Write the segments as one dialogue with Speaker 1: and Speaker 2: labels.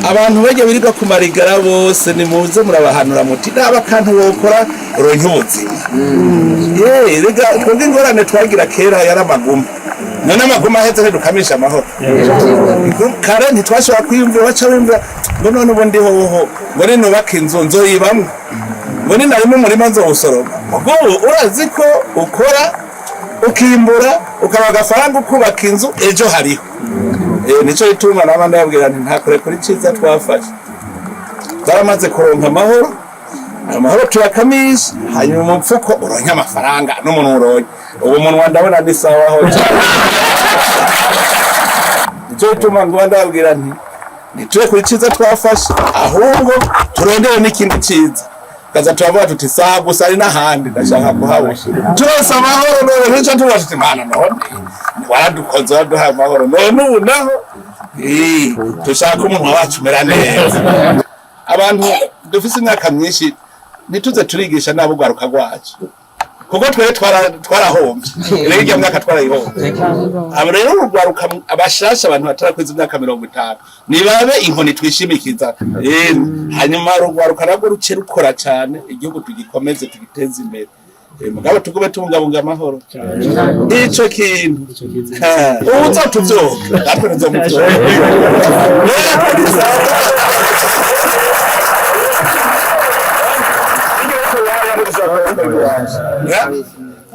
Speaker 1: abantu bajya birirwa ku marigara bose ni muze murabahanura muti naba kantu wokora uronke ubuzima rega twebwe ingorane twagira kera yaramaguma none amaguma ahetse ntidukamisha amahoro kare ntitwashobora kwiyumvira baca bumvira ngo none ubundi hoho ngo ninubaka inzu nzoyibamwe ngo ninarimo umurima nzowusoroma ubwo urazi ko ukora ukimbura ukaba agafaranga ukubaka inzu ejo hariho nico ituma nabandi babwira nti ntakore kuri ciza twafashe zaramaze kuronka amahoro tuyakamisha hanyuma umupfuko uronke amafaranga n'umuntu uronke ubu muntu ndabona ni sawa aho nico ituma ngo ndabwira nti nituye kuri ciza twafashe ahubwo turondere n'ikindi ciza kaza tubavuga tuti saha gusa ari n'ahandi ndashaka kuhabona turose amahoro none nico tubaje tuti mana none waradukoze waduha amahoro none ubu naho dushaka umuntu wacu mera neza abantu dufise imyaka myinshi nituze turigisha nabo gwaruka gwacu kuko twere twarahombye rero iyo myaka twarayihombye abo rero urugwaruka abashasha abantu batarakweza imyaka 50 nibabe inkoni twishimikiza hanyuma urugwaruka nabwo ruce rukora cyane igihugu tugikomeze tugiteze imbere mugabo tugube tubungabunga amahoro ico kintu uzo tuvyoka natwe nzomuvyoka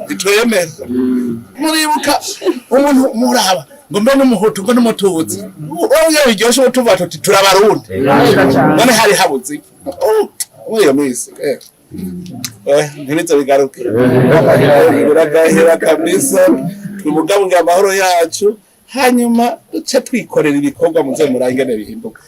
Speaker 1: ditweme muribuka umuntu muraba ngo mbe n'umuhutu ngo n'umutuzi oyo biryoshe utuva tuti turabarundi none hari habuze oyo misi ntibizo bigaruke biragahera kabisa twibungabunga amahoro yacu hanyuma duce twikorera ibikorwa muze murangene bihinduka